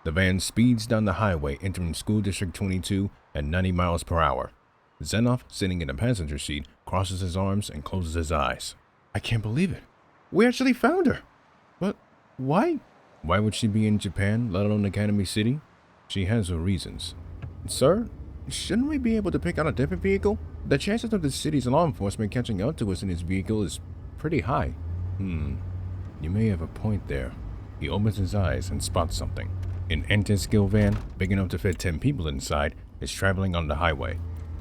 The van speeds down the highway entering School District 22 at 90 miles per hour. Zanoff, sitting in the passenger seat, crosses his arms and closes his eyes. I can't believe it. We actually found her. But why? Why would she be in Japan, let alone Academy City? She has her reasons. Sir, shouldn't we be able to pick out a different vehicle? The chances of the city's law enforcement catching up to us in his vehicle is pretty high. You may have a point there. He opens his eyes and spots something. An anti-skill van, big enough to fit 10 people inside, is traveling on the highway.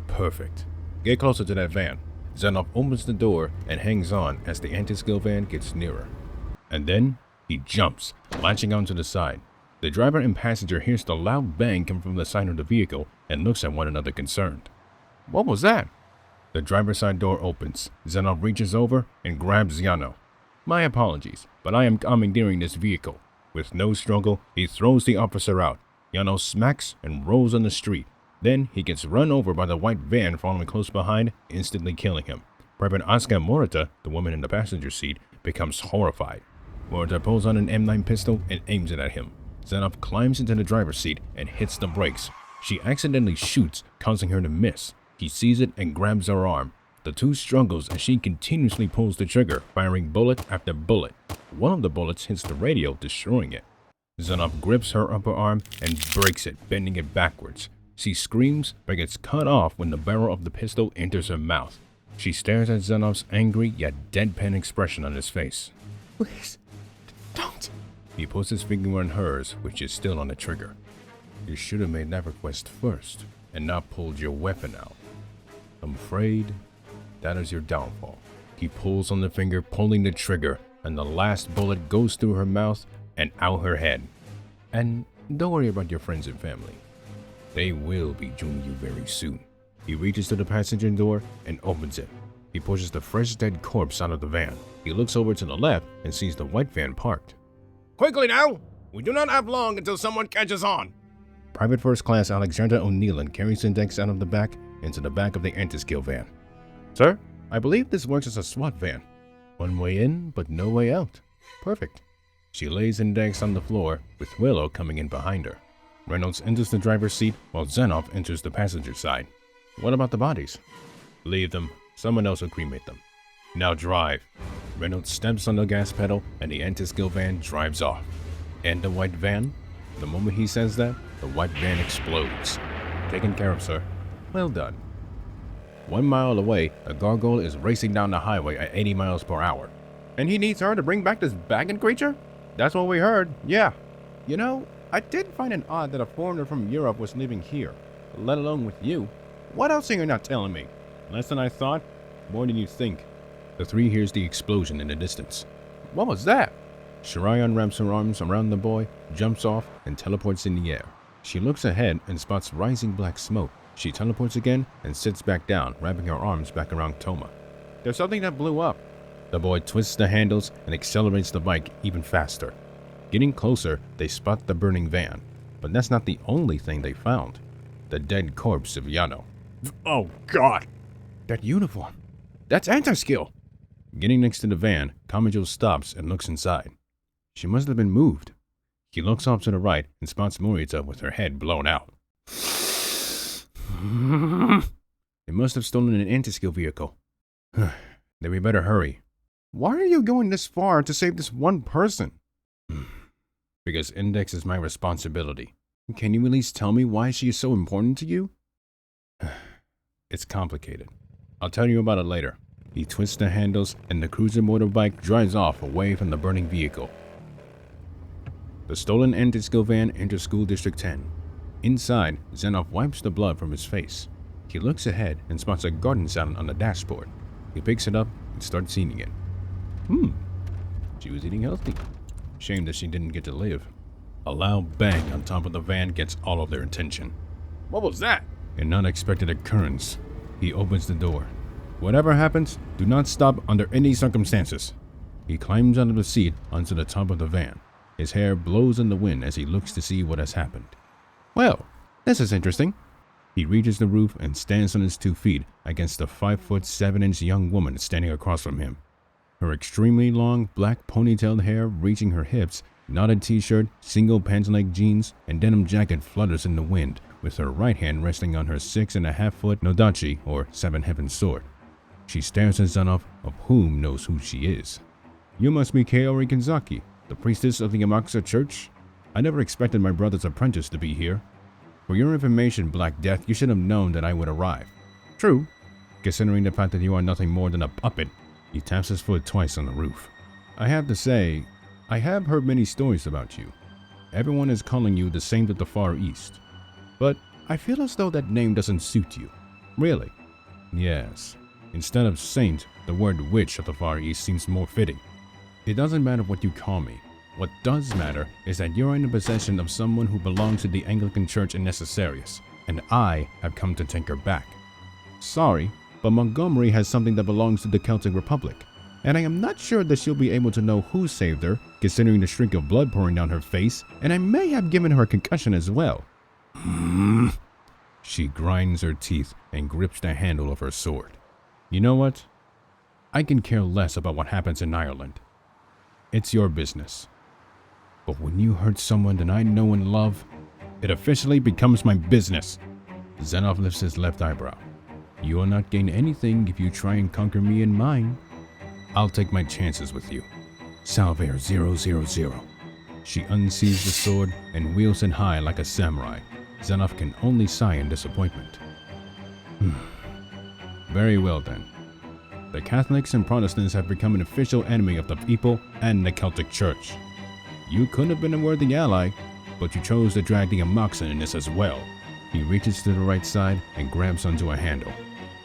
Perfect. Get closer to that van. Zanoff opens the door and hangs on as the anti-skill van gets nearer. And then, he jumps, latching onto the side. The driver and passenger hears the loud bang come from the side of the vehicle and looks at one another concerned. What was that? The driver's side door opens. Zanoff reaches over and grabs Yano. My apologies, but I am commandeering this vehicle. With no struggle, he throws the officer out. Yano smacks and rolls on the street. Then he gets run over by the white van following close behind, instantly killing him. Private Asuka Morita, the woman in the passenger seat, becomes horrified. Morita pulls on an M9 pistol and aims it at him. Zanoff climbs into the driver's seat and hits the brakes. She accidentally shoots, causing her to miss. He sees it and grabs her arm. The two struggles as she continuously pulls the trigger, firing bullet after bullet. One of the bullets hits the radio, destroying it. Zanoff grips her upper arm and breaks it, bending it backwards. She screams but gets cut off when the barrel of the pistol enters her mouth. She stares at Zanoff's angry yet deadpan expression on his face. Please, don't. He puts his finger on hers, which is still on the trigger. You should have made that request first and not pulled your weapon out. I'm afraid that is your downfall. He pulls on the finger, pulling the trigger, and the last bullet goes through her mouth and out her head. And don't worry about your friends and family. They will be joining you very soon. He reaches to the passenger door and opens it. He pushes the fresh dead corpse out of the van. He looks over to the left and sees the white van parked. Quickly now! We do not have long until someone catches on! Private First Class Alexander O'Neill carries Index out of the back into the back of the anti-skill van. Sir, I believe this works as a SWAT van. One way in, but no way out. Perfect. She lays Index on the floor, with Willow coming in behind her. Reynolds enters the driver's seat, while Zanoff enters the passenger side. What about the bodies? Leave them. Someone else will cremate them. Now drive. Reynolds steps on the gas pedal, and the anti-skill van drives off. And the white van? The moment he says that, the white van explodes. Taken care of, sir. Well done. 1 mile away, a gargoyle is racing down the highway at 80 miles per hour. And he needs her to bring back this Bagan creature? That's what we heard, yeah. You know, I did find it odd that a foreigner from Europe was living here, let alone with you. What else are you not telling me? Less than I thought? More than you think. The three hears the explosion in the distance. What was that? Shirai unwraps her arms around the boy, jumps off, and teleports in the air. She looks ahead and spots rising black smoke. She teleports again and sits back down, wrapping her arms back around Touma. There's something that blew up. The boy twists the handles and accelerates the bike even faster. Getting closer, they spot the burning van. But that's not the only thing they found. The dead corpse of Yano. Oh God! That uniform! That's anti-skill! Getting next to the van, Kamijo stops and looks inside. She must have been moved. He looks off to the right and spots Morita with her head blown out. They must have stolen an anti-skill vehicle. Then we better hurry. Why are you going this far to save this one person? Because Index is my responsibility. Can you at least tell me why she is so important to you? It's complicated. I'll tell you about it later. He twists the handles and the cruiser motorbike drives off away from the burning vehicle. The stolen anti-skill van enters School District 10. Inside, Zanoff wipes the blood from his face. He looks ahead and spots a garden salad on the dashboard. He picks it up and starts eating it. She was eating healthy. Shame that she didn't get to live. A loud bang on top of the van gets all of their attention. What was that? An unexpected occurrence. He opens the door. Whatever happens, do not stop under any circumstances. He climbs out of the seat onto the top of the van. His hair blows in the wind as he looks to see what has happened. Well, this is interesting. He reaches the roof and stands on his 2 feet against a 5'7" young woman standing across from him. Her extremely long, black ponytailed hair reaching her hips Knotted t-shirt, single pants leg jeans, and denim jacket flutters in the wind, with her right hand resting on her 6.5-foot nodachi, or seven heaven sword. She stares at Zanoff, of whom knows who she is. You must be Kaori Kenzaki, the priestess of the Amakusa Church? I never expected my brother's apprentice to be here. For your information, Black Death, you should have known that I would arrive. True, considering the fact that you are nothing more than a puppet. He taps his foot twice on the roof. I have to say, I have heard many stories about you. Everyone is calling you the Saint of the Far East. But I feel as though that name doesn't suit you. Really? Yes. Instead of saint, the word witch of the Far East seems more fitting. It doesn't matter what you call me. What does matter is that you're in the possession of someone who belongs to the Anglican Church in Necessarius, and I have come to take her back. Sorry, but Montgomery has something that belongs to the Celtic Republic, and I am not sure that she'll be able to know who saved her, considering the streak of blood pouring down her face, and I may have given her a concussion as well. She grinds her teeth and grips the handle of her sword. You know what? I can care less about what happens in Ireland. It's your business. But when you hurt someone that I know and love, it officially becomes my business. Zanoff lifts his left eyebrow. You will not gain anything if you try and conquer me and mine. I'll take my chances with you. Salvaire 000. She unsees the sword and wields it high like a samurai. Zanoff can only sigh in disappointment. Very well then. The Catholics and Protestants have become an official enemy of the people and the Celtic Church. You could have been a worthy ally, but you chose to drag the Amakusa in this as well. He reaches to the right side and grabs onto a handle.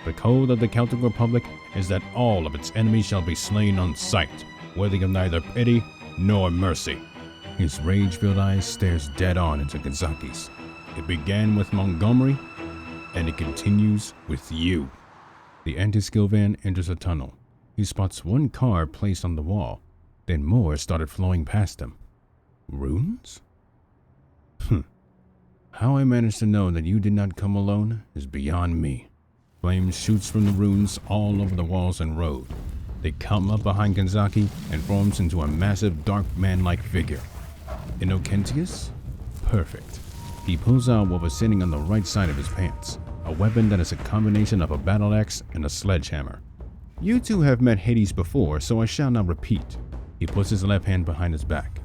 The code of the Celtic Republic is that all of its enemies shall be slain on sight, worthy of neither pity nor mercy. His rage-filled eyes stares dead on into Kenzaki's. It began with Montgomery, and it continues with you. The anti-skill van enters a tunnel. He spots one car placed on the wall. Then more started flowing past him. Runes? How I managed to know that you did not come alone is beyond me. Flame shoots from the runes all over the walls and road. They come up behind Kenzaki and forms into a massive dark man-like figure. Innocentius? Perfect. He pulls out what was sitting on the right side of his pants, a weapon that is a combination of a battle axe and a sledgehammer. You two have met Hades before, so I shall not repeat. He puts his left hand behind his back.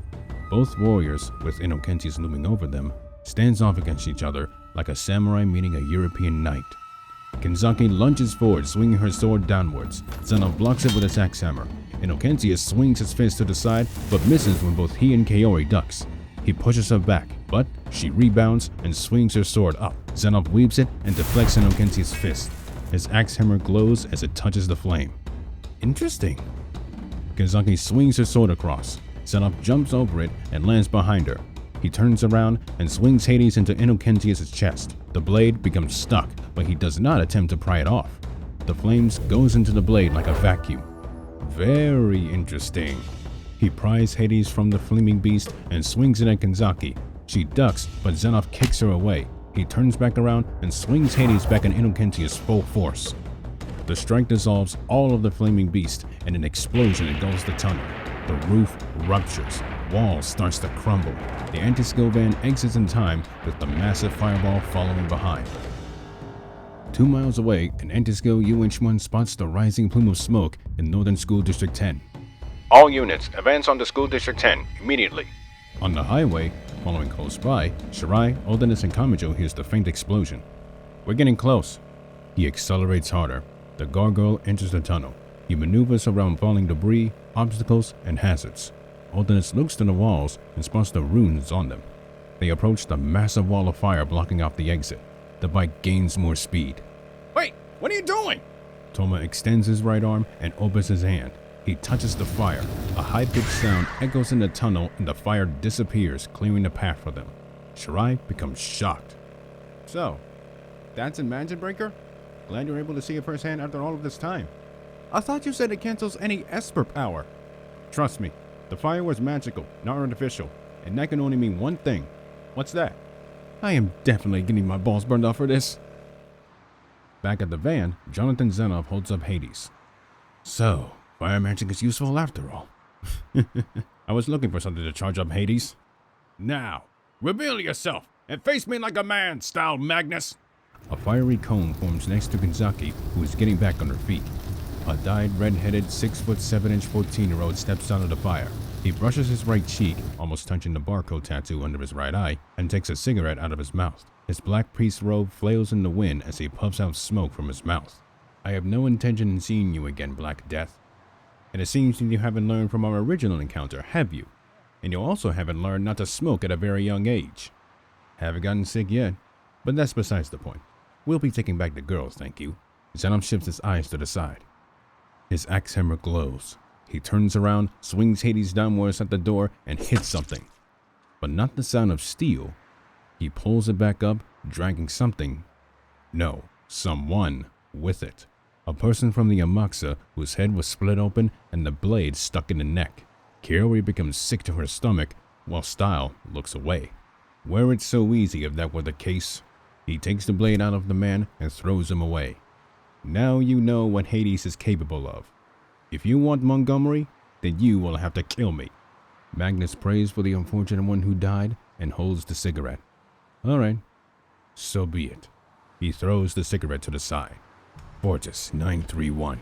Both warriors, with Innocentius looming over them, stands off against each other like a samurai meeting a European knight. Kenzaki lunges forward, swinging her sword downwards. Zanoff blocks it with his axe hammer. Innocentius swings his fist to the side, but misses when both he and Kaori ducks. He pushes her back, but she rebounds and swings her sword up. Zanoff weaves it and deflects Innocentius' fist. His axe hammer glows as it touches the flame. Interesting. Kenzaki swings her sword across. Zanoff jumps over it and lands behind her. He turns around and swings Hades into Innocentius' chest. The blade becomes stuck, but he does not attempt to pry it off. The flames goes into the blade like a vacuum. Very interesting. He pries Hades from the flaming beast and swings it at Kenzaki. She ducks, but Zanoff kicks her away. He turns back around and swings Hades back at Innocentius full force. The strike dissolves all of the flaming beast, and an explosion engulfs the tunnel. The roof ruptures. Wall starts to crumble. The anti-skill van exits in time, with the massive fireball following behind. 2 miles away, an anti-skill UH-1 spots the rising plume of smoke in Northern School District 10. All units, advance on to School District 10, immediately. On the highway, following close by, Shirai, Odanis, and Kamijo hears the faint explosion. We're getting close. He accelerates harder. The gargoyle enters the tunnel. He maneuvers around falling debris, obstacles, and hazards. Odanis looks to the walls and spots the runes on them. They approach the massive wall of fire blocking off the exit. The bike gains more speed. Wait, what are you doing? Touma extends his right arm and opens his hand. He touches the fire. A high-pitched sound echoes in the tunnel and the fire disappears, clearing the path for them. Shirai becomes shocked. So, that's in Mansion Breaker? Glad you're able to see it firsthand after all of this time. I thought you said it cancels any Esper power. Trust me, the fire was magical, not artificial, and that can only mean one thing. What's that? I am definitely getting my balls burned off for this. Back at the van, Jonathan Zanoff holds up Hades. So, fire magic is useful after all. I was looking for something to charge up Hades. Now, reveal yourself and face me like a man, style Magnus. A fiery cone forms next to Kanzaki, who is getting back on her feet. A dyed, red-headed, 6'7" 14-year-old steps out of the fire. He brushes his right cheek, almost touching the barcode tattoo under his right eye, and takes a cigarette out of his mouth. His black priest robe flails in the wind as he puffs out smoke from his mouth. I have no intention in seeing you again, Black Death. And it seems that you haven't learned from our original encounter, have you? And you also haven't learned not to smoke at a very young age. Haven't gotten sick yet, but that's besides the point. We'll be taking back the girls, thank you. Zanoff shifts his eyes to the side. His axe hammer glows. He turns around, swings Hades downwards at the door, and hits something. But not the sound of steel. He pulls it back up, dragging something. No, someone with it. A person from the Amaxa whose head was split open and the blade stuck in the neck. Kaori becomes sick to her stomach, while Style looks away. Were it so easy if that were the case? He takes the blade out of the man and throws him away. Now you know what Hades is capable of. If you want Montgomery, then you will have to kill me. Magnus prays for the unfortunate one who died and holds the cigarette. All right, so be it. He throws the cigarette to the side. Fortis 931.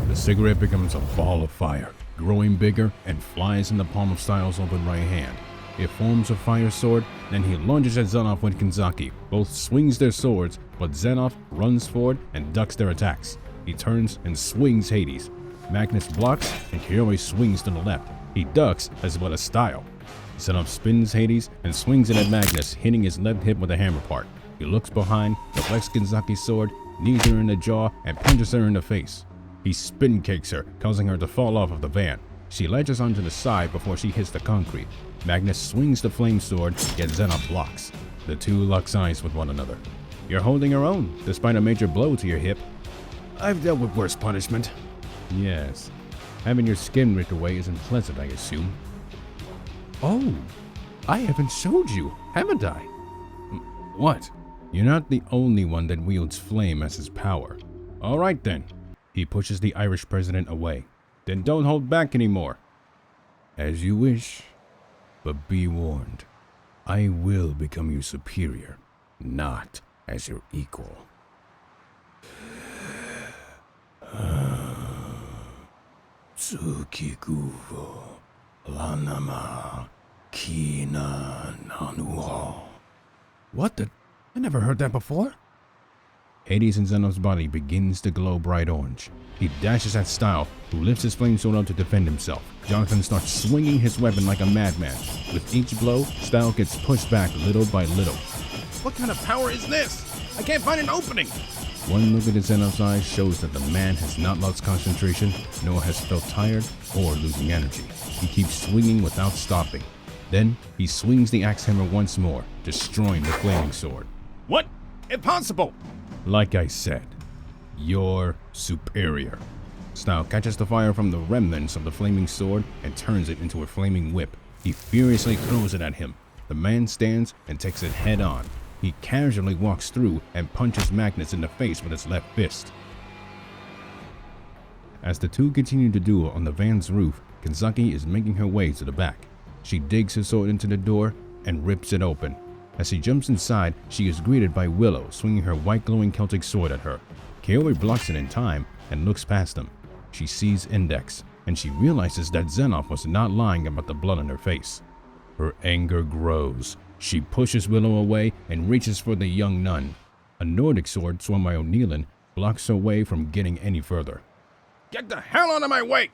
The cigarette becomes a ball of fire, growing bigger and flies in the palm of Styles' open right hand. It forms a fire sword, then he lunges at Zanoff with Kanzaki. Both swings their swords, but Zanoff runs forward and ducks their attacks. He turns and swings Hades. Magnus blocks and Kaori swings to the left. He ducks as well as Style. Zanoff spins Hades and swings it at Magnus, hitting his left hip with a hammer part. He looks behind, deflects Kanzaki's sword, knees her in the jaw, and punches her in the face. He spin kicks her, causing her to fall off of the van. She ledges onto the side before she hits the concrete. Magnus swings the flame sword, yet Zanoff blocks. The two lock eyes with one another. You're holding your own, despite a major blow to your hip. I've dealt with worse punishment. Yes. Having your skin ripped away isn't pleasant, I assume. Oh, I haven't showed you, haven't I? What? You're not the only one that wields flame as his power. All right then. He pushes the Irish president away. Then don't hold back anymore. As you wish. But be warned, I will become your superior, not as your equal. Tsukikuvo lanama kina nanuho. What the? I never heard that before. Hades and Zanoff's body begins to glow bright orange. He dashes at Style, who lifts his flame sword out to defend himself. Jonathan starts swinging his weapon like a madman. With each blow, Style gets pushed back little by little. What kind of power is this? I can't find an opening! One look at Zanoff's eyes shows that the man has not lost concentration, nor has felt tired or losing energy. He keeps swinging without stopping. Then, he swings the axe hammer once more, destroying the flaming sword. What? Impossible! Like I said, you're superior. Style catches the fire from the remnants of the flaming sword and turns it into a flaming whip. He furiously throws it at him. The man stands and takes it head on. He casually walks through and punches Magnus in the face with his left fist. As the two continue to duel on the van's roof, Kanzaki is making her way to the back. She digs her sword into the door and rips it open. As she jumps inside, she is greeted by Willow swinging her white glowing Celtic sword at her. Kaori blocks it in time and looks past them. She sees Index, and she realizes that Zanoff was not lying about the blood on her face. Her anger grows. She pushes Willow away and reaches for the young nun. A Nordic sword swung by O'Neillan blocks her way from getting any further. Get the hell out of my way!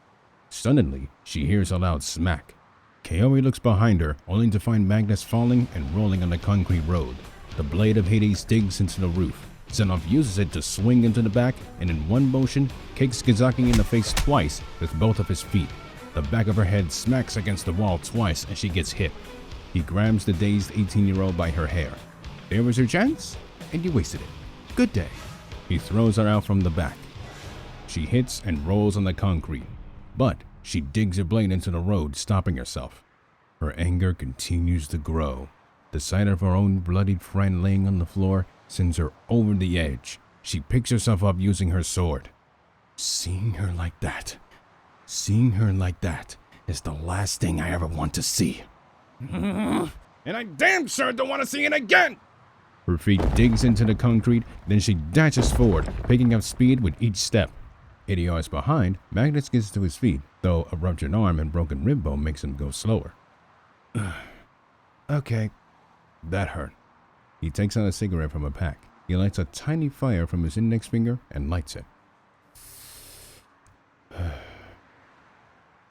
Suddenly, she hears a loud smack. Kaori looks behind her, only to find Magnus falling and rolling on the concrete road. The blade of Hades digs into the roof. Zanoff uses it to swing into the back and in one motion, kicks Kanzaki in the face twice with both of his feet. The back of her head smacks against the wall twice and she gets hit. He grabs the dazed 18-year-old by her hair. There was your chance, and you wasted it. Good day. He throws her out from the back. She hits and rolls on the concrete, but she digs her blade into the road, stopping herself. Her anger continues to grow. The sight of her own bloodied friend laying on the floor sends her over the edge. She picks herself up using her sword. Seeing her like that, is the last thing I ever want to see. And I damn sure don't want to see it again! Her feet digs into the concrete, then she dashes forward, picking up speed with each step. 80 yards behind, Magnus gets to his feet, though a ruptured arm and broken rib bone makes him go slower. Okay, that hurt. He takes out a cigarette from a pack. He lights a tiny fire from his index finger and lights it.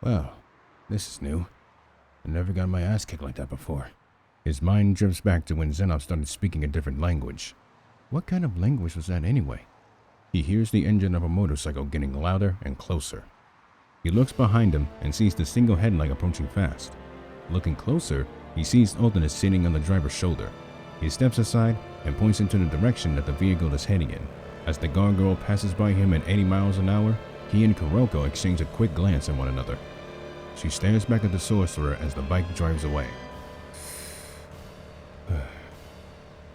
Well, this is new. I never got my ass kicked like that before. His mind drifts back to when Zanoff started speaking a different language. What kind of language was that anyway? He hears the engine of a motorcycle getting louder and closer. He looks behind him and sees the single headlight approaching fast. Looking closer, he sees Alton sitting on the driver's shoulder. He steps aside and points into the direction that the vehicle is heading in. As the gargoyle passes by him at 80 miles an hour, he and Kuroko exchange a quick glance at one another. She stares back at the sorcerer as the bike drives away.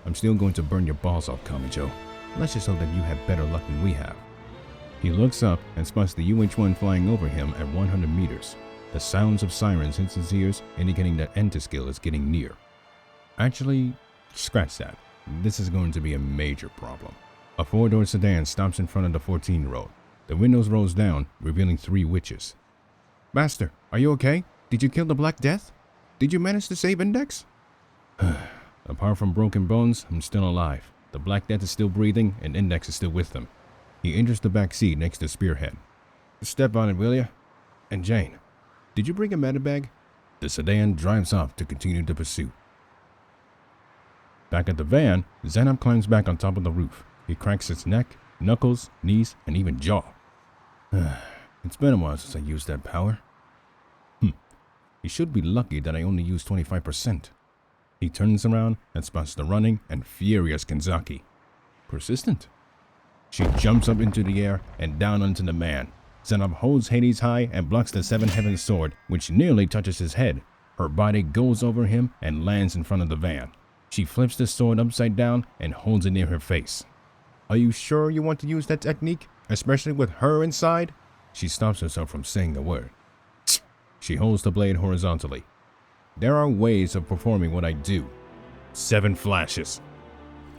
I'm still going to burn your balls off, Kamijo. Let's just hope that you have better luck than we have. He looks up and spots the UH-1 flying over him at 100 meters. The sounds of sirens hit his ears, indicating that Entaskill is getting near. Actually, scratch that. This is going to be a major problem. A four-door sedan stops in front of the 14-year-old. The windows rolls down, revealing 3 witches. Master, are you okay? Did you kill the Black Death? Did you manage to save Index? Apart from broken bones, I'm still alive. The Black Death is still breathing, and Index is still with them. He enters the back seat next to Spearhead. Step on it, will ya? And Jane, did you bring a medibag? The sedan drives off to continue the pursuit. Back at the van, Zanoff climbs back on top of the roof. He cracks its neck, knuckles, knees, and even jaw. It's been a while since I used that power. He should be lucky that I only used 25%. He turns around and spots the running and furious Kenzaki. Persistent. She jumps up into the air and down onto the man. Zanoff holds Hades high and blocks the Seven Heavens sword, which nearly touches his head. Her body goes over him and lands in front of the van. She flips the sword upside down and holds it near her face. Are you sure you want to use that technique, especially with her inside? She stops herself from saying a word. She holds the blade horizontally. There are ways of performing what I do. 7 flashes.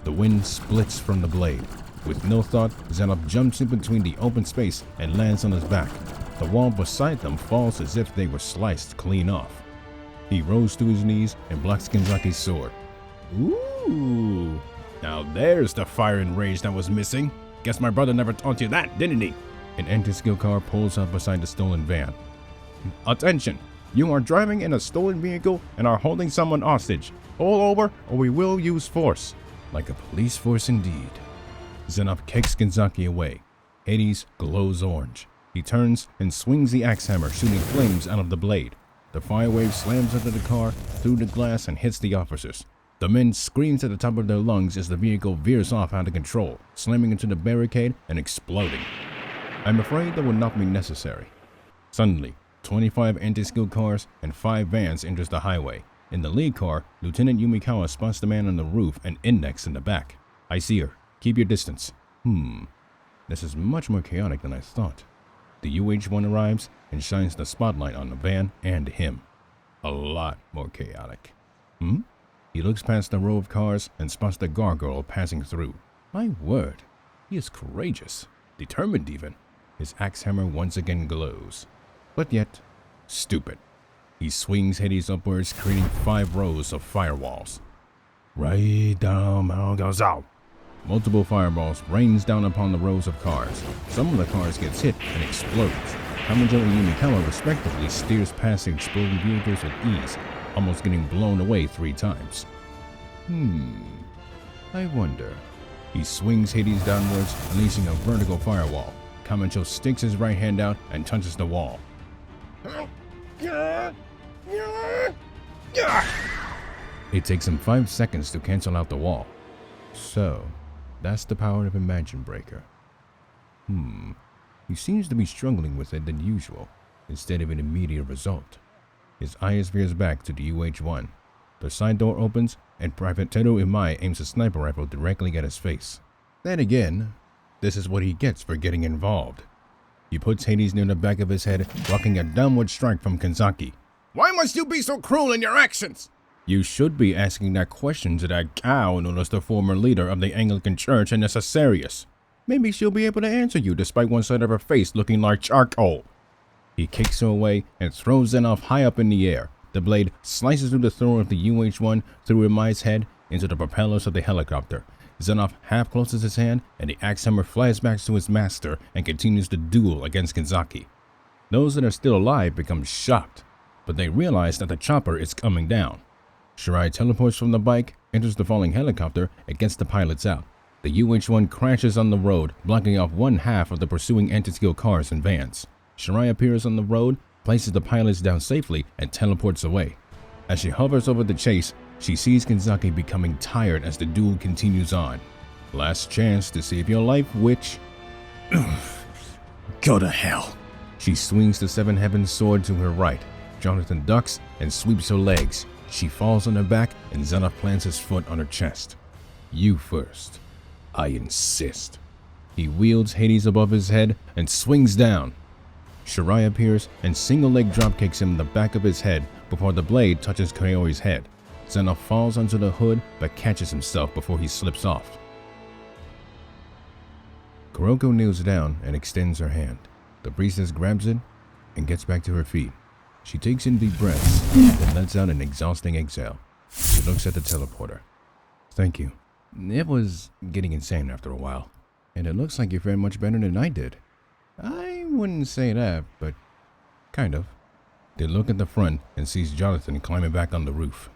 The wind splits from the blade. With no thought, Zanoff jumps in between the open space and lands on his back. The wall beside them falls as if they were sliced clean off. He rose to his knees and blocks Kenzaki's sword. Ooh, now there's the fire and rage that was missing. Guess my brother never taught you that, didn't he? An anti-skill car pulls up beside the stolen van. Attention! You are driving in a stolen vehicle and are holding someone hostage. Pull over or we will use force. Like a police force indeed. Zanoff kicks Kenzaki away. Hades glows orange. He turns and swings the axe hammer, shooting flames out of the blade. The fire wave slams into the car, through the glass, and hits the officers. The men scream at the top of their lungs as the vehicle veers off out of control, slamming into the barricade and exploding. I'm afraid that would not be necessary. Suddenly, 25 anti-skill cars and 5 vans enters the highway. In the lead car, Lieutenant Yumikawa spots the man on the roof and Index in the back. I see her. Keep your distance. This is much more chaotic than I thought. The UH-1 arrives and shines the spotlight on the van and him. A lot more chaotic. He looks past the row of cars and spots the gargoyle passing through. My word, he is courageous. Determined even. His axe hammer once again glows. But yet, stupid. He swings Hades upwards, creating 5 rows of firewalls. Right down Mount Godzilla. Multiple fireballs rains down upon the rows of cars. Some of the cars gets hit and explodes. Kamijo and Yumikawa respectively steers past the exploding vehicles with ease, almost getting blown away 3 times. I wonder. He swings Hades downwards, unleashing a vertical firewall. Kamijo sticks his right hand out and touches the wall. It takes him 5 seconds to cancel out the wall. So, that's the power of Imagine Breaker. He seems to be struggling with it than usual, instead of an immediate result. His eyes veers back to the UH-1. The side door opens, and Private Teru Imai aims a sniper rifle directly at his face. Then again, this is what he gets for getting involved. He puts Hades near the back of his head, blocking a downward strike from Kanzaki. Why must you be so cruel in your actions? You should be asking that question to that cow known as the former leader of the Anglican Church in Necessarius. Maybe she'll be able to answer you despite one side of her face looking like charcoal. He kicks her away and throws Zanoff high up in the air. The blade slices through the throat of the UH-1 through Imai's head into the propellers of the helicopter. Zanoff half closes his hand and the axe hammer flies back to his master and continues the duel against Kanzaki. Those that are still alive become shocked, but they realize that the chopper is coming down. Shirai teleports from the bike, enters the falling helicopter, and gets the pilots out. The UH-1 crashes on the road, blocking off one half of the pursuing anti-skill cars and vans. Shirai appears on the road, places the pilots down safely, and teleports away. As she hovers over the chase, she sees Kanzaki becoming tired as the duel continues on. Last chance to save your life, witch. Go to hell. She swings the Seven Heavens sword to her right. Jonathan ducks and sweeps her legs. She falls on her back and Zanoff plants his foot on her chest. You first. I insist. He wields Hades above his head and swings down. Shirai appears and single leg dropkicks him in the back of his head before the blade touches Kaori's head. Zanoff falls onto the hood but catches himself before he slips off. Kuroko kneels down and extends her hand. The priestess grabs it and gets back to her feet. She takes in deep breaths, then lets out an exhausting exhale. She looks at the teleporter. Thank you. It was getting insane after a while, and it looks like you fared much better than I did. I wouldn't say that, but kind of. They look at the front and sees Jonathan climbing back on the roof.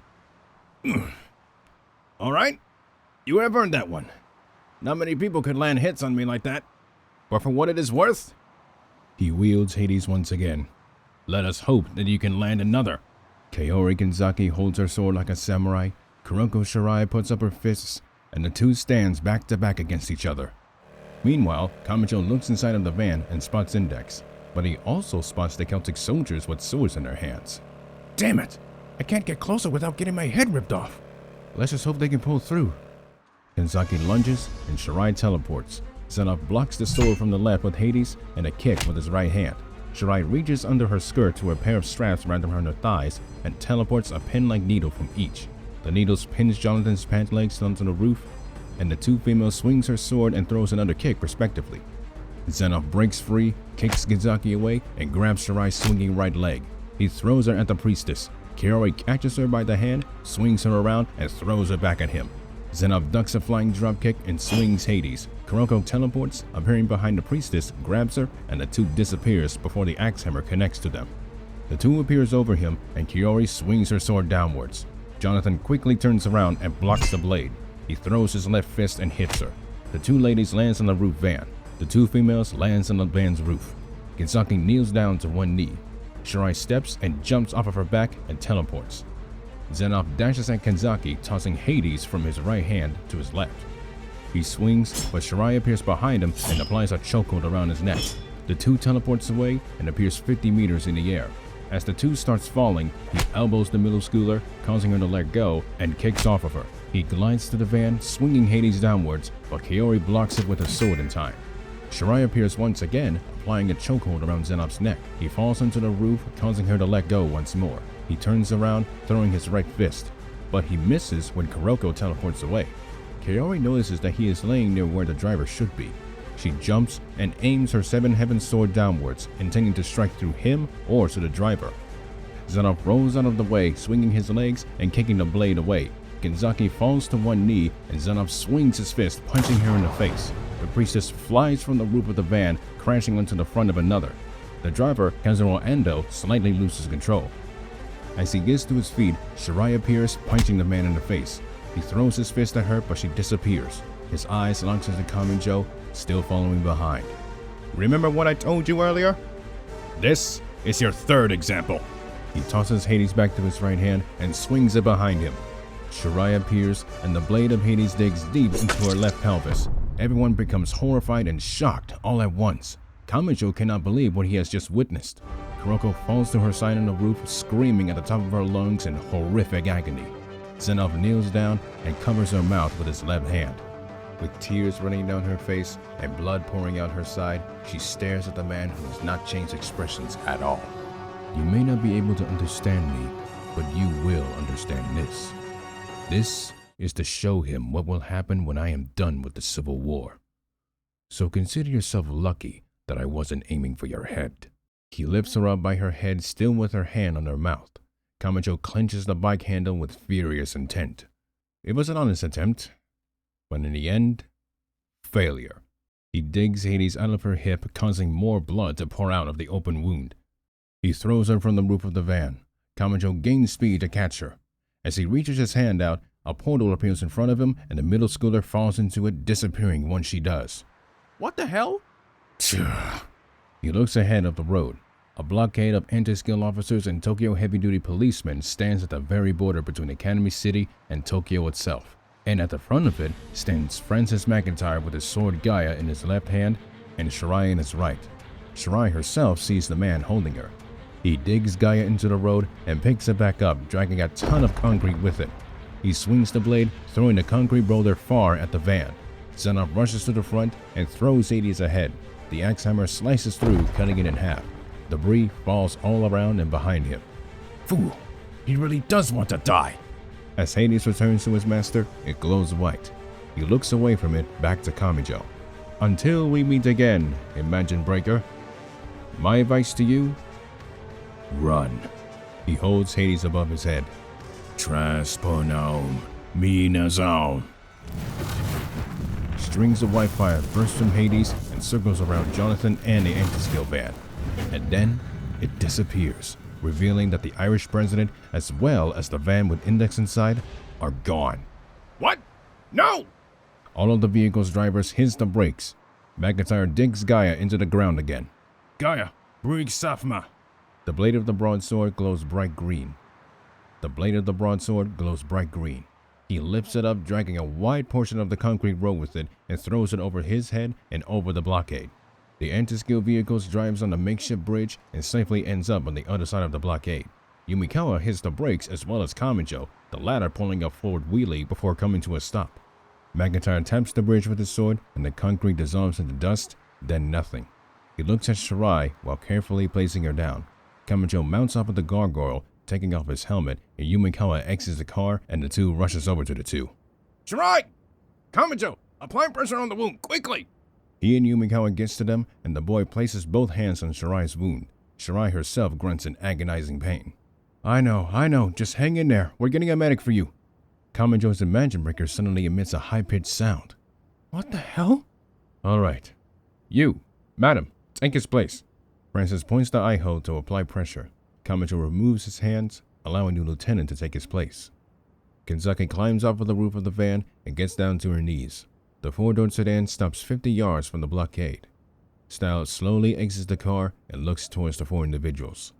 All right, you have earned that one. Not many people could land hits on me like that, but for what it is worth, he wields Hades once again. Let us hope that you can land another. Kaori Kanzaki holds her sword like a samurai. Kuroko Shirai puts up her fists, and the two stands back to back against each other. Meanwhile, Kamacho looks inside of the van and spots Index, but he also spots the Celtic soldiers with swords in their hands. Damn it! I can't get closer without getting my head ripped off. Let's just hope they can pull through. Kanzaki lunges and Shirai teleports. Zanoff blocks the sword from the left with Hades and a kick with his right hand. Shirai reaches under her skirt to a pair of straps wrapped around her thighs and teleports a pin-like needle from each. The needles pins Jonathan's pant legs onto the roof, and the two females swings her sword and throws another kick respectively. Zanoff breaks free, kicks Kanzaki away, and grabs Shirai's swinging right leg. He throws her at the priestess. Kaori catches her by the hand, swings her around, and throws her back at him. Zanoff ducks a flying dropkick and swings Hades. Kuroko teleports, appearing behind the priestess, grabs her, and the two disappears before the axe hammer connects to them. The two appears over him, and Kaori swings her sword downwards. Jonathan quickly turns around and blocks the blade. He throws his left fist and hits her. The two ladies lands on the roof van. The two females lands on the van's roof. Kanzaki kneels down to one knee. Shirai steps and jumps off of her back and teleports. Zanoff dashes at Kanzaki, tossing Hades from his right hand to his left. He swings, but Shirai appears behind him and applies a chokehold around his neck. The two teleports away and appears 50 meters in the air. As the two starts falling, he elbows the middle schooler, causing her to let go, and kicks off of her. He glides to the van, swinging Hades downwards, but Kaori blocks it with her sword in time. Shirai appears once again, applying a chokehold around Zanoff's neck. He falls onto the roof, causing her to let go once more. He turns around, throwing his right fist, but he misses when Kuroko teleports away. Kaori notices that he is laying near where the driver should be. She jumps and aims her Seven Heavens sword downwards, intending to strike through him or to the driver. Zanoff rolls out of the way, swinging his legs and kicking the blade away. Kanzaki falls to one knee and Zanoff swings his fist, punching her in the face. The priestess flies from the roof of the van, crashing onto the front of another. The driver, Kazuo Ando, slightly loses control. As he gets to his feet, Shirai appears, punching the man in the face. He throws his fist at her, but she disappears. His eyes launch into Kamajo, still following behind. Remember what I told you earlier? This is your third example. He tosses Hades back to his right hand and swings it behind him. Shirai appears, and the blade of Hades digs deep into her left pelvis. Everyone becomes horrified and shocked all at once. Kamajo cannot believe what he has just witnessed. Kuroko falls to her side on the roof, screaming at the top of her lungs in horrific agony. Zanoff kneels down and covers her mouth with his left hand. With tears running down her face and blood pouring out her side, she stares at the man who has not changed expressions at all. You may not be able to understand me, but you will understand this. This is to show him what will happen when I am done with the Civil War. So consider yourself lucky that I wasn't aiming for your head. He lifts her up by her head, still with her hand on her mouth. Kamajo clenches the bike handle with furious intent. It was an honest attempt, but in the end, failure. He digs Hades out of her hip, causing more blood to pour out of the open wound. He throws her from the roof of the van. Kamajo gains speed to catch her. As he reaches his hand out, a portal appears in front of him, and the middle schooler falls into it, disappearing once she does. What the hell? He looks ahead up the road. A blockade of anti-skill officers and Tokyo heavy-duty policemen stands at the very border between Academy City and Tokyo itself. And at the front of it stands Francis McIntyre with his sword Gaia in his left hand and Shirai in his right. Shirai herself sees the man holding her. He digs Gaia into the road and picks it back up, dragging a ton of concrete with it. He swings the blade, throwing the concrete boulder far at the van. Zanoff rushes to the front and throws Hades ahead. The axe hammer slices through, cutting it in half. Debris falls all around and behind him. Fool! He really does want to die! As Hades returns to his master, it glows white. He looks away from it, back to Kamijo. Until we meet again, Imagine Breaker. My advice to you? Run. He holds Hades above his head. Trasponom Minazal. Strings of white fire burst from Hades and circles around Jonathan and the anti-skill van. And then it disappears, revealing that the Irish president, as well as the van with Index inside, are gone. What? No! All of the vehicle's drivers hit the brakes. McIntyre digs Gaia into the ground again. Gaia, Brig Safma. The blade of the broadsword glows bright green. He lifts it up, dragging a wide portion of the concrete road with it, and throws it over his head and over the blockade. The anti-skill vehicle drives on the makeshift bridge and safely ends up on the other side of the blockade. Yumikawa hits the brakes as well as Kamijo, the latter pulling a forward wheelie before coming to a stop. McIntyre taps the bridge with his sword and the concrete dissolves into dust, then nothing. He looks at Shirai while carefully placing her down. Kamijo mounts up at the gargoyle, taking off his helmet, and Yumikawa exits the car and the two rushes over to the two. Shirai! Kamijo, apply pressure on the wound, quickly! He and Yumikawa gets to them, and the boy places both hands on Shirai's wound. Shirai herself grunts in agonizing pain. I know, just hang in there. We're getting a medic for you. Kamijo's Imagine Breaker suddenly emits a high-pitched sound. What the hell? All right. You, madam, take his place. Francis points the eye-hole to apply pressure. Kamijo removes his hands, allowing the lieutenant to take his place. Kenzaki climbs off of the roof of the van and gets down to her knees. The four-door sedan stops 50 yards from the blockade. Stiles slowly exits the car and looks towards the four individuals.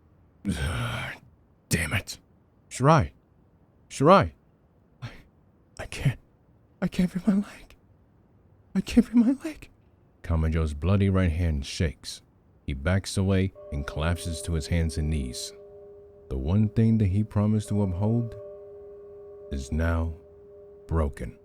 Damn it. Shirai! I can't feel my leg. Kamijo's bloody right hand shakes. He backs away and collapses to his hands and knees. The one thing that he promised to uphold is now broken.